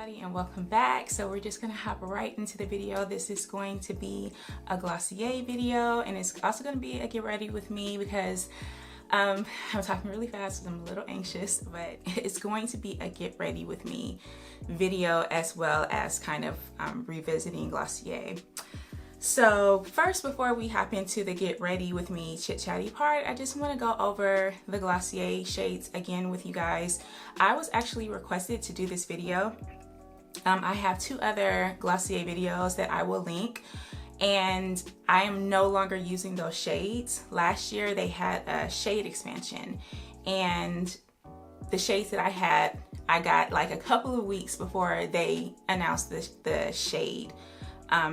everybody, and welcome back. So we're just gonna hop right into the video. This is going to be a Glosssier video, and it's also gonna be a get ready with me because I'm talking really fast because I'm a little anxious, but it's going to be a get ready with me video as well as kind of revisiting Glosssier. So first, before we hop into the get ready with me chit chatty part, I just want to go over the Glosssier shades again with you guys. I was actually requested to do this video. I have two other Glosssier videos that I will link, and I am no longer using those shades. Last year they had a shade expansion, and the shades that I got like a couple of weeks before they announced the shade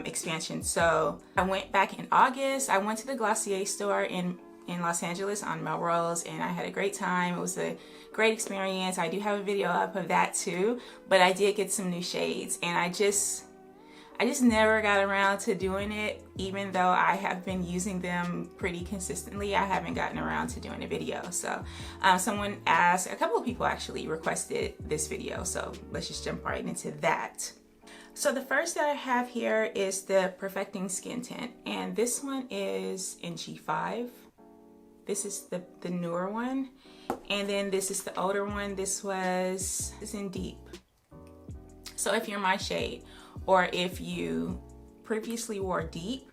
expansion. So I went back in August. I went to the Glossier store in Los Angeles on Melrose, and I had a great time. It was a great experience. I do have a video up of that too, but I did get some new shades, and I just never got around to doing it. Even though I have been using them pretty consistently, I haven't gotten around to doing a video. So someone asked, a couple of people actually requested this video, so let's just jump right into that. So the first that I have here is the Perfecting Skin Tint, and this one is in G5. This is the newer one, and then this is the older one. This is in Deep. So if you're my shade, or if you previously wore Deep,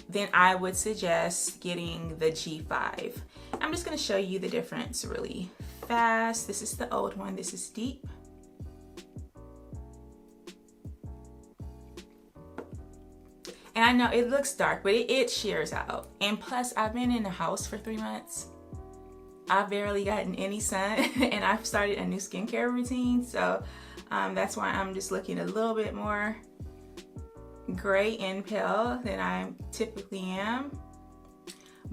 then I would suggest getting the G5. I'm just going to show you the difference really fast. This is the old one. This is Deep. And I know it looks dark, but it shears out. And plus, I've been in the house for 3 months. I've barely gotten any sun, and I've started a new skincare routine. So that's why I'm just looking a little bit more gray and pale than I typically am.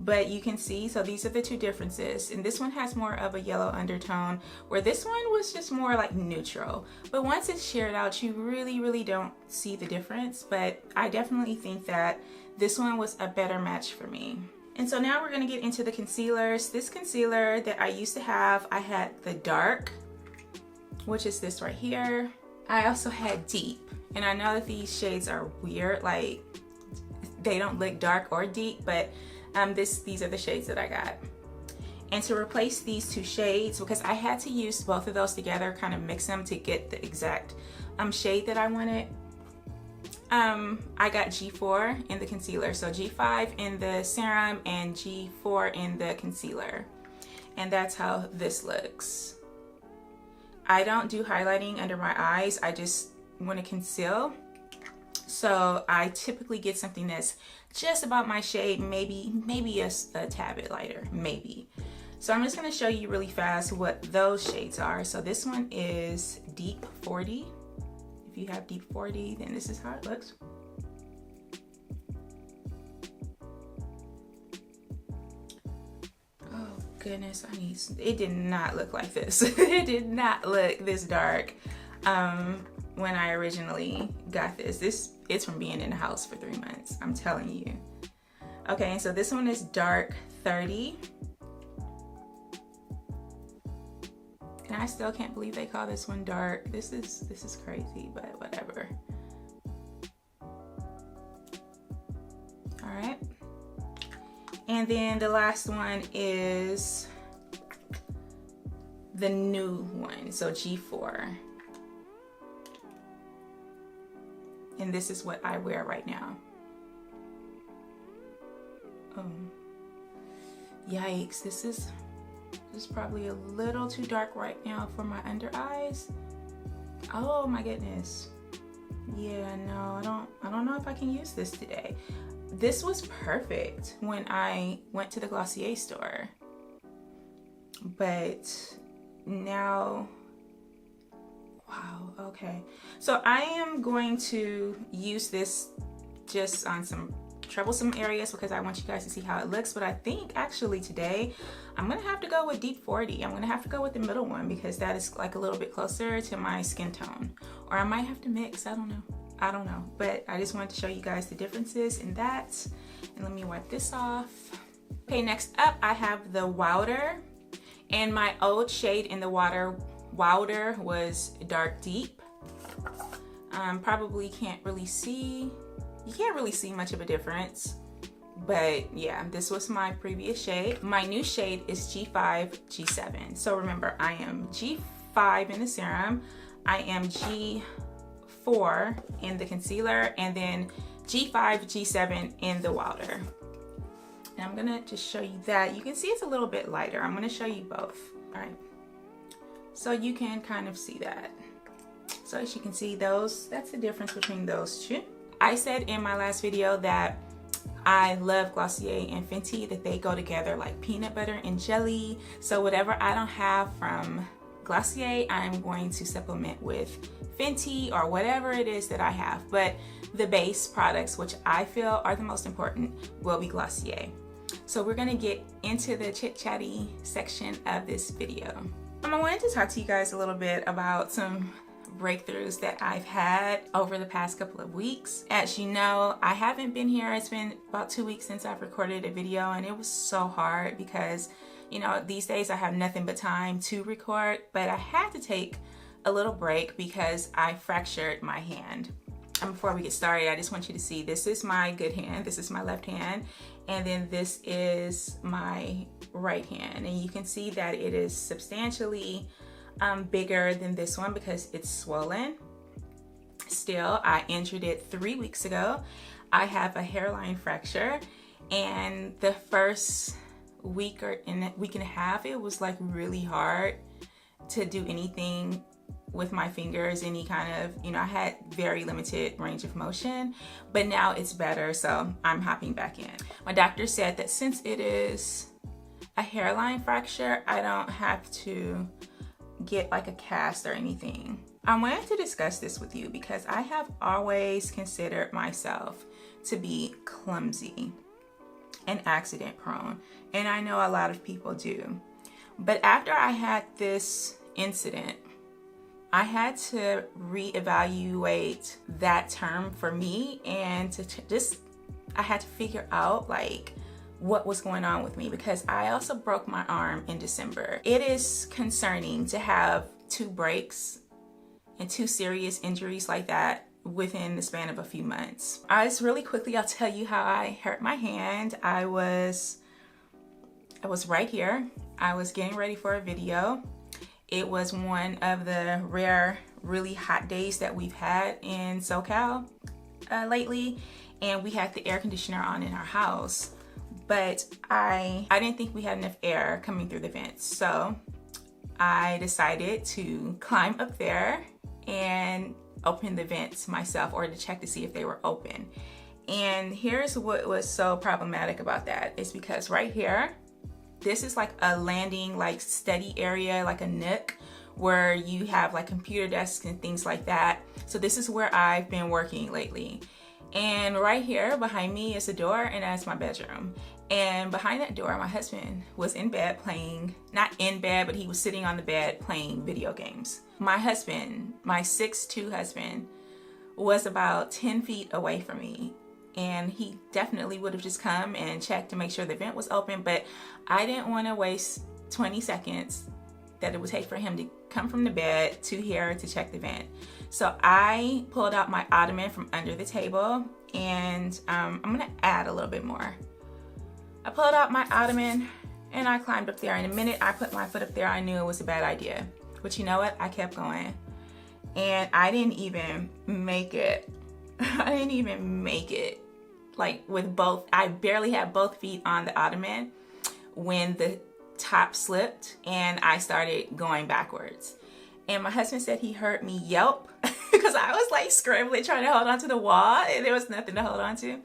But you can see, so these are the two differences. And this one has more of a yellow undertone, where this one was just more like neutral. But once it's sheared out, you really don't see the difference. But I definitely think that this one was a better match for me. And so now we're gonna get into the concealers. This concealer that I used to have, I had the dark, which is this right here. I also had deep. And I know that these shades are weird, like they don't look dark or deep, but these are the shades that I got. And to replace these two shades, because I had to use both of those together, kind of mix them to get the exact shade that I wanted, I got G4 in the concealer. So G5 in the serum and G4 in the concealer. And that's how this looks. I don't do highlighting under my eyes. I just want to conceal. So I typically get something that's just about my shade, maybe a tad bit lighter, maybe. So I'm just gonna show you really fast what those shades are. So this one is Deep 40. If you have Deep 40, then this is how it looks. Oh goodness, it did not look like this. It did not look this dark when I originally got this. It's from being in the house for 3 months, I'm telling you. Okay, and so this one is Dark 30. And I still can't believe they call this one dark. This is crazy, but whatever. All right. And then the last one is the new one, so G4. And this is what I wear right now. Yikes, this is probably a little too dark right now for my under eyes. Oh my goodness. Yeah, no, I don't know if I can use this today. This was perfect when I went to the Glossier store. But now, wow, okay. So I am going to use this just on some troublesome areas because I want you guys to see how it looks. But I think actually today I'm gonna have to go with Deep 40. I'm gonna have to go with the middle one because that is like a little bit closer to my skin tone. Or I might have to mix, I don't know. But I just wanted to show you guys the differences in that. And let me wipe this off. Okay, next up I have the Wowder. And my old shade in the Wowder was Dark Deep. Probably can't really see, you can't really see much of a difference. But yeah, this was my previous shade. My new shade is G5, G7. So remember, I am G5 in the serum, I am G4 in the concealer, and then G5, G7 in the Wowder. And I'm gonna just show you that. You can see it's a little bit lighter. I'm gonna show you both. All right, so you can kind of see that. So as you can see, that's the difference between those two. I said in my last video that I love Glossier and Fenty, that they go together like peanut butter and jelly. So whatever I don't have from Glossier, I'm going to supplement with Fenty or whatever it is that I have. But the base products, which I feel are the most important, will be Glossier. So we're gonna get into the chit chatty section of this video. I wanted to talk to you guys a little bit about some breakthroughs that I've had over the past couple of weeks. As you know, I haven't been here. It's been about 2 weeks since I've recorded a video, and it was so hard because, you know, these days I have nothing but time to record, but I had to take a little break because I fractured my hand. And before we get started, I just want you to see, this is my good hand, this is my left hand, and then this is my right hand. And you can see that it is substantially bigger than this one because it's swollen. Still, I injured it 3 weeks ago. I have a hairline fracture, and the first week and a half, it was like really hard to do anything with my fingers, any kind of, you know, I had very limited range of motion, but now it's better, so I'm hopping back in. My doctor said that since it is a hairline fracture, I don't have to get like a cast or anything. I wanted to discuss this with you because I have always considered myself to be clumsy and accident prone, and I know a lot of people do. But after I had this incident, I had to reevaluate that term for me, and I had to figure out like what was going on with me, because I also broke my arm in December. It is concerning to have 2 breaks and 2 serious injuries like that within the span of a few months. Just really quickly, I'll tell you how I hurt my hand. I was right here. I was getting ready for a video. It was one of the rare, really hot days that we've had in SoCal lately, and we had the air conditioner on in our house, but I didn't think we had enough air coming through the vents, so I decided to climb up there and open the vents myself, or to check to see if they were open. And here's what was so problematic about that, is because right here, this is like a landing, like study area, like a nook where you have like computer desks and things like that. So this is where I've been working lately. And right here behind me is a door, and that's my bedroom. And behind that door, my husband was in bed playing, not in bed, but he was sitting on the bed playing video games. My husband, my 6'2" husband, was about 10 feet away from me. And he definitely would have just come and checked to make sure the vent was open, but I didn't want to waste 20 seconds that it would take for him to come from the bed to here to check the vent. So I pulled out my ottoman from under the table, and I'm gonna add a little bit more. I pulled out my ottoman and I climbed up there. And the minute I put my foot up there, I knew it was a bad idea. But you know what? I kept going, and I didn't even make it. I didn't even make it. Like with both, I barely had both feet on the ottoman when the top slipped and I started going backwards. And my husband said he heard me yelp because I was like scrambling trying to hold on to the wall, and there was nothing to hold on to.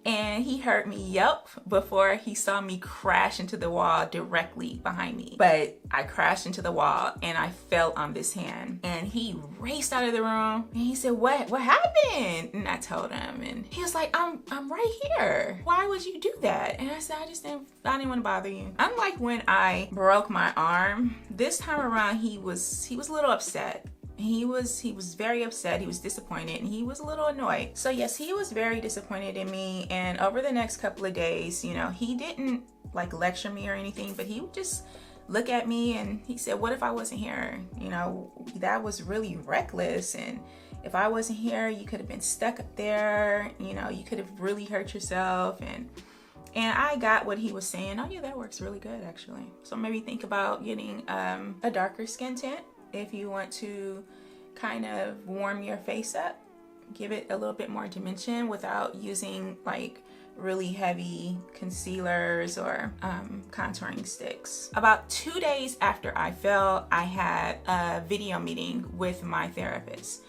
And he heard me yelp before he saw me crash into the wall directly behind me. But I crashed into the wall and I fell on this hand. And he raced out of the room and he said, what happened? And I told him, and he was like, I'm right here. Why would you do that? And I said, I didn't want to bother you. Unlike when I broke my arm, this time around he was a little upset. He was very upset, he was disappointed, and he was a little annoyed. So yes, he was very disappointed in me, and over the next couple of days, you know, he didn't like lecture me or anything, but he would just look at me and he said, what if I wasn't here? You know, that was really reckless, and if I wasn't here, you could have been stuck up there, you know, you could have really hurt yourself. And I got what he was saying. Oh yeah, that works really good actually. So maybe think about getting a darker skin tint if you want to kind of warm your face up, give it a little bit more dimension without using like really heavy concealers or contouring sticks. About 2 days after I fell, I had a video meeting with my therapist.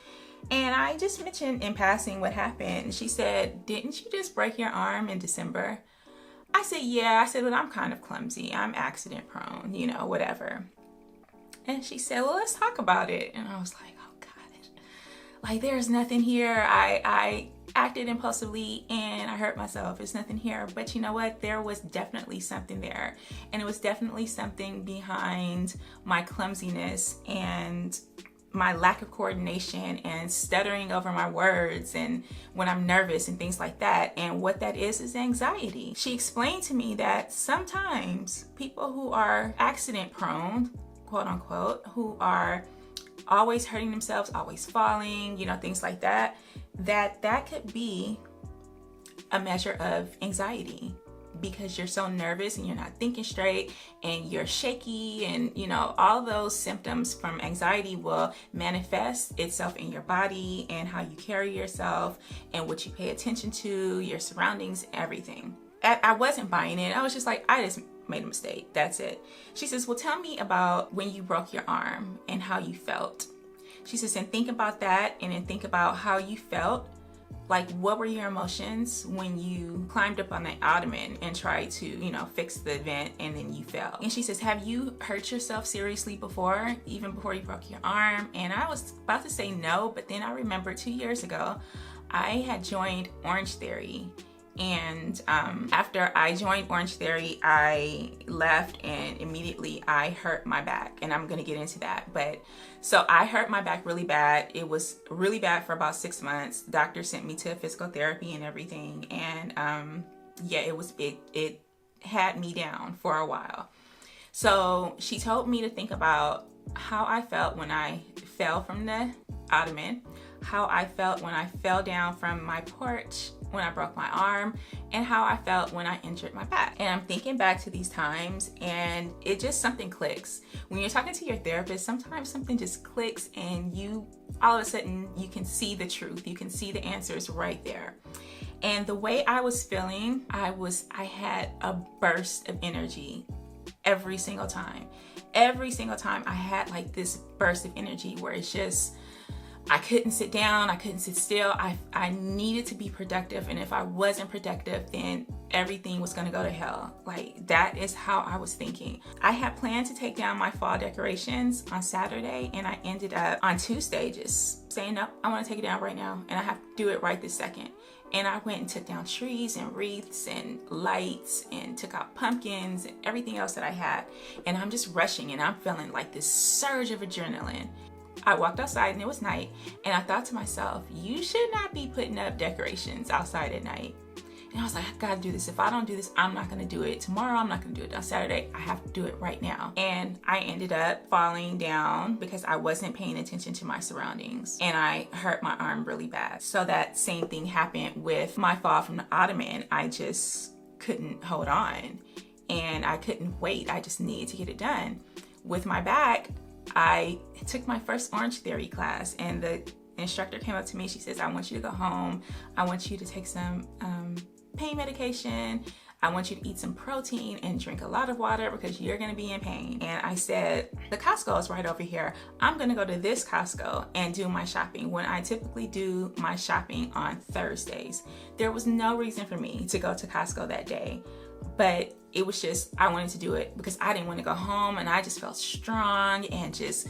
And I just mentioned in passing what happened. She said, "Didn't you just break your arm in December?" I said, "Yeah." I said, "Well, I'm kind of clumsy. I'm accident prone, you know, whatever." And she said, "Well, let's talk about it." And I was like, oh God, like there's nothing here. I acted impulsively and I hurt myself. There's nothing here. But you know what? There was definitely something there. And it was definitely something behind my clumsiness and my lack of coordination and stuttering over my words and when I'm nervous and things like that. And what that is anxiety. She explained to me that sometimes people who are accident prone, quote unquote, who are always hurting themselves, always falling, you know, things like that, that could be a measure of anxiety because you're so nervous and you're not thinking straight and you're shaky, and you know, all those symptoms from anxiety will manifest itself in your body and how you carry yourself and what you pay attention to, your surroundings, everything. I wasn't buying it. I was just like, I just made a mistake. That's it. She says, "Well, tell me about when you broke your arm and how you felt." She says, "And think about that, and then think about how you felt. Like, what were your emotions when you climbed up on the ottoman and tried to, you know, fix the vent and then you fell?" And she says, "Have you hurt yourself seriously before, even before you broke your arm?" And I was about to say no, but then I remembered 2 years ago, I had joined Orange Theory. And after I joined Orange Theory, I left and immediately I hurt my back, and I'm gonna get into that. But so I hurt my back really bad. It was really bad for about 6 months. Doctor sent me to physical therapy and everything. And yeah, it had me down for a while. So she told me to think about how I felt when I fell from the ottoman, how I felt when I fell down from my porch when I broke my arm, and how I felt when I injured my back. And I'm thinking back to these times and it just, something clicks. When you're talking to your therapist, sometimes something just clicks and you, all of a sudden, you can see the truth. You can see the answers right there. And the way I was feeling, I had a burst of energy every single time. Every single time I had like this burst of energy where it's just, I couldn't sit down, I couldn't sit still. I needed to be productive, and if I wasn't productive, then everything was gonna go to hell. Like, that is how I was thinking. I had planned to take down my fall decorations on Saturday, and I ended up on Tuesday just saying, "No, I wanna take it down right now, and I have to do it right this second." And I went and took down trees and wreaths and lights and took out pumpkins and everything else that I had. And I'm just rushing and I'm feeling like this surge of adrenaline. I walked outside and it was night, and I thought to myself, you should not be putting up decorations outside at night. And I was like, I gotta do this. If I don't do this, I'm not gonna do it tomorrow. I'm not gonna do it on Saturday. I have to do it right now. And I ended up falling down because I wasn't paying attention to my surroundings, and I hurt my arm really bad. So that same thing happened with my fall from the ottoman. I just couldn't hold on and I couldn't wait. I just needed to get it done. With my back, I took my first Orange Theory class, and the instructor came up to me. She says, "I want you to go home. I want you to take some pain medication. I want you to eat some protein and drink a lot of water because you're gonna be in pain." And I said, "The Costco is right over here. I'm gonna go to this Costco and do my shopping." When I typically do my shopping on Thursdays, there was no reason for me to go to Costco that day. But it was just, I wanted to do it because I didn't want to go home, and I just felt strong and just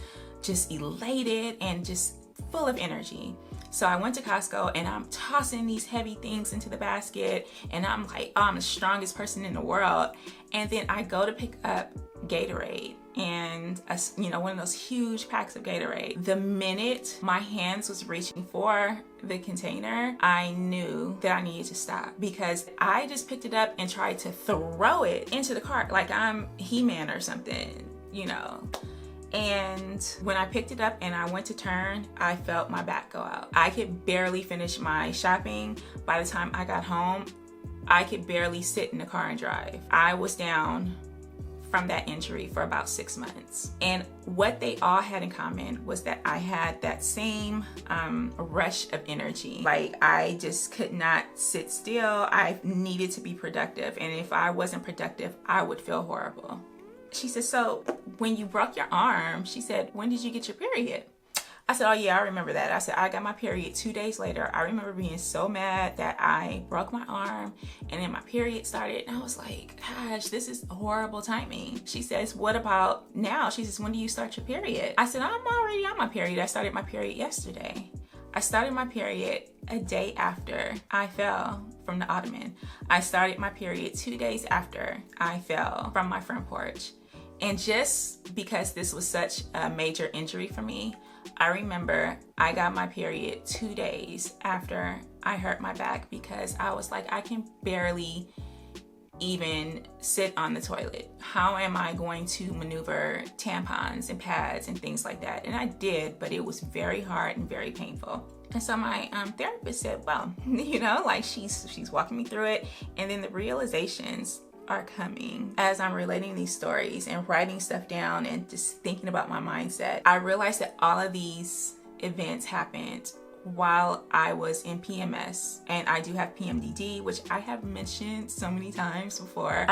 elated and just full of energy. So I went to Costco and I'm tossing these heavy things into the basket, and I'm like, oh, I'm the strongest person in the world. And then I go to pick up Gatorade, and one of those huge packs of Gatorade. The minute my hands was reaching for the container, I knew that I needed to stop, because I just picked it up and tried to throw it into the cart like I'm He-Man or something, And when I picked it up and I went to turn, I felt my back go out. I could barely finish my shopping. By the time I got home, I could barely sit in the car and drive. I was down from that injury for about 6 months. And what they all had in common was that I had that same rush of energy. Like, I just could not sit still. I needed to be productive. And if I wasn't productive, I would feel horrible. She said, so when you broke your arm, she said, when did you get your period? I said, oh yeah, I remember that. I said, I got my period 2 days later. I remember being so mad that I broke my arm and then my period started. And I was like, gosh, this is horrible timing. She says, what about now? She says, when do you start your period? I said, I'm already on my period. I started my period yesterday. I started my period a day after I fell from the ottoman. I started my period 2 days after I fell from my front porch. And just because this was such a major injury for me, I remember I got my period 2 days after I hurt my back because I was like, I can barely even sit on the toilet. How am I going to maneuver tampons and pads and things like that? And I did, but it was very hard and very painful. And so my therapist said, well, you know, like she's walking me through it. And then the realizations are coming as I'm relating these stories and writing stuff down and just thinking about my mindset. I realized that all of these events happened while I was in PMS, and I do have PMDD, which I have mentioned so many times before.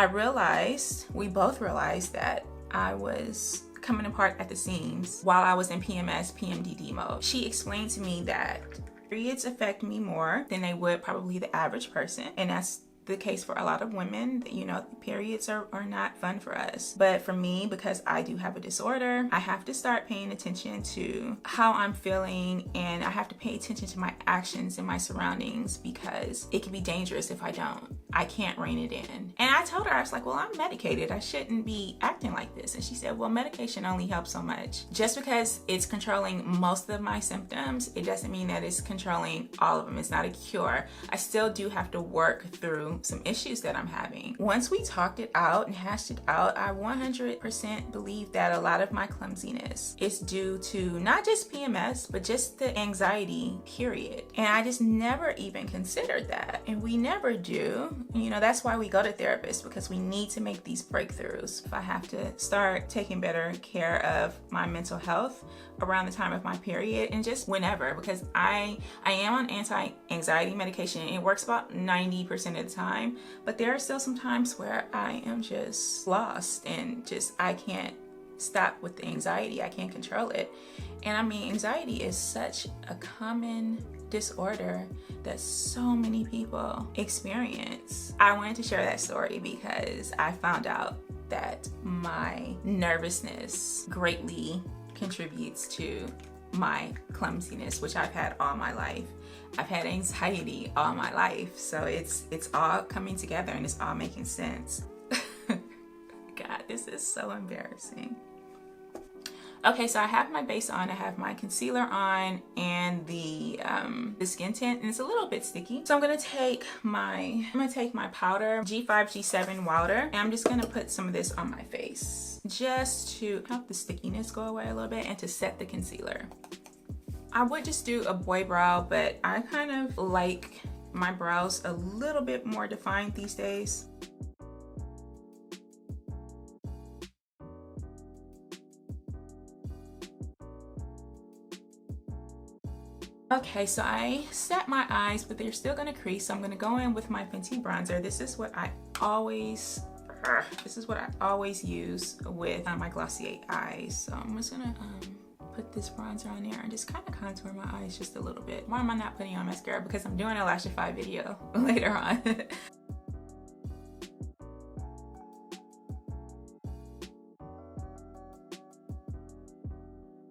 We both realized that I was coming apart at the seams while I was in PMS, PMDD mode. She explained to me that periods affect me more than they would probably the average person, and that's the case for a lot of women. You know, periods are not fun for us. But for me, because I do have a disorder, I have to start paying attention to how I'm feeling, and I have to pay attention to my actions and my surroundings because it can be dangerous if I don't. I can't rein it in. And I told her, I was like, well, I'm medicated. I shouldn't be acting like this. And she said, well, medication only helps so much. Just because it's controlling most of my symptoms, it doesn't mean that it's controlling all of them. It's not a cure. I still do have to work through some issues that I'm having. Once we talked it out and hashed it out, I 100% believe that a lot of my clumsiness is due to not just PMS, but just the anxiety, period. And I just never even considered that. And we never do. You know, that's why we go to therapists, because we need to make these breakthroughs. If I have to start taking better care of my mental health around the time of my period, and just whenever, because I am on anti-anxiety medication. It works about 90% of the time, but there are still some times where I am just lost and just I can't stop with the anxiety. I can't control it. And I mean, anxiety is such a common disorder that so many people experience. I wanted to share that story because I found out that my nervousness greatly contributes to my clumsiness, which I've had all my life. I've had anxiety all my life, so it's all coming together and it's all making sense. God, this is so embarrassing. Okay, so I have my base on, I have my concealer on, and the skin tint, and it's a little bit sticky. So I'm gonna take my powder, G5, G7 Wowder, and I'm just gonna put some of this on my face just to help the stickiness go away a little bit and to set the concealer. I would just do a boy brow, but I kind of like my brows a little bit more defined these days. Okay, so I set my eyes, but they're still gonna crease, so I'm gonna go in with my Fenty bronzer. This is what I always use with my Glosssier eyes. So I'm just gonna put this bronzer on there and just kind of contour my eyes just a little bit. Why am I not putting on mascara? Because I'm doing a Lashify video later on.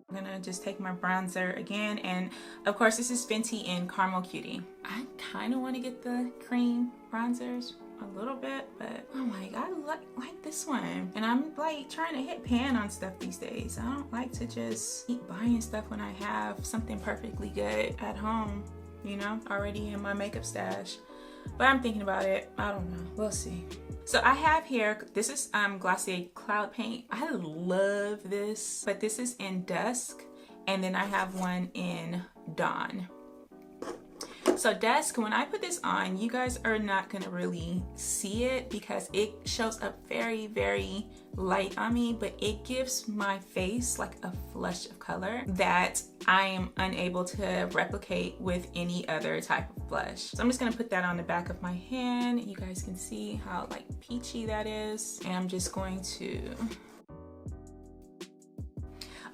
I'm gonna just take my bronzer again, and of course this is Fenty in Caramel Cutie. I kind of want to get the cream bronzers a little bit, but I'm like, I like this one. And I'm like trying to hit pan on stuff these days. I don't like to just keep buying stuff when I have something perfectly good at home, you know, already in my makeup stash. but I'm thinking about it. I don't know, we'll see. So I have here, this is Glossier Cloud Paint. I love this, but this is in Dusk, and then I have one in Dawn. So Dusk, when I put this on, you guys are not gonna really see it because it shows up very, very light on me, but it gives my face like a flush of color that I am unable to replicate with any other type of blush. So I'm just gonna put that on the back of my hand. You guys can see how like peachy that is. And I'm just going to...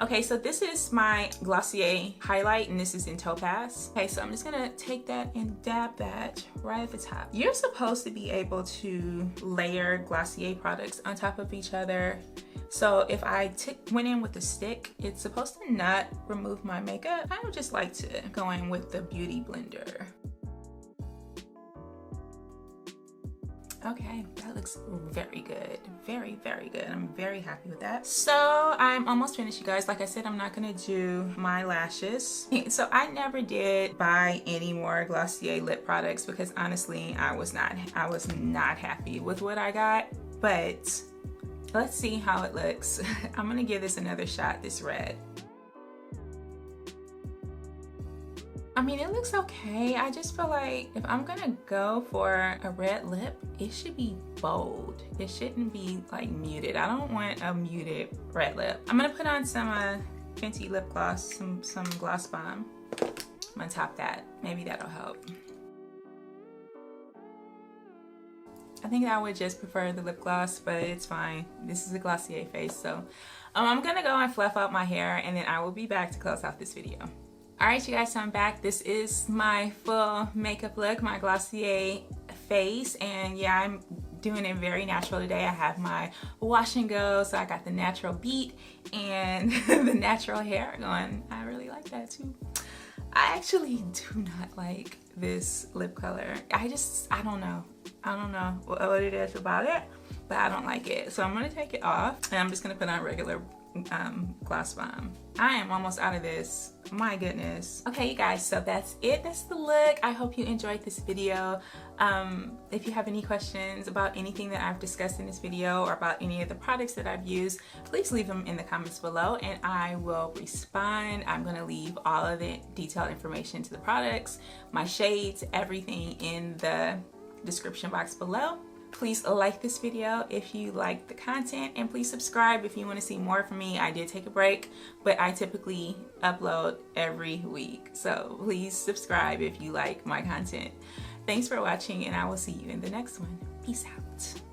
Okay, so this is my Glossier highlight, and this is in Topaz. Okay, so I'm just gonna take that and dab that right at the top. You're supposed to be able to layer Glossier products on top of each other. So if I went in with a stick, it's supposed to not remove my makeup. I would just like to go in with the Beauty Blender. Okay, that looks very good. Very, very good. I'm very happy with that. So I'm almost finished, you guys. Like I said, I'm not gonna do my lashes. So I never did buy any more Glossier lip products because honestly, I was not happy with what I got. But let's see how it looks. I'm gonna give this another shot, this red. I mean, it looks okay. I just feel like if I'm gonna go for a red lip, it should be bold. It shouldn't be like muted. I don't want a muted red lip. I'm gonna put on some Fenty lip gloss, some Gloss Bomb. I'm gonna top that. Maybe that'll help. I think I would just prefer the lip gloss, but it's fine. This is a Glossier face, so I'm gonna go and fluff out my hair, and then I will be back to close out this video. Alright, you guys, so I'm back. This is my full makeup look, my Glossier face, and yeah, I'm doing it very natural today. I have my wash and go, so I got the natural beat and the natural hair going. I really like that too. I actually do not like this lip color. I don't know. I don't know what it is about it, but I don't like it. So I'm gonna take it off, and I'm just gonna put on regular Gloss Bomb. I am almost out of this. My goodness. Okay, you guys, so that's it. That's the look. I hope you enjoyed this video. If you have any questions about anything that I've discussed in this video or about any of the products that I've used, please leave them in the comments below and I will respond. I'm gonna leave all of the detailed information to the products, my shades, everything in the description box below. Please like this video if you like the content, and please subscribe if you want to see more from me. I did take a break, but I typically upload every week, so please subscribe if you like my content. Thanks for watching, and I will see you in the next one. Peace out.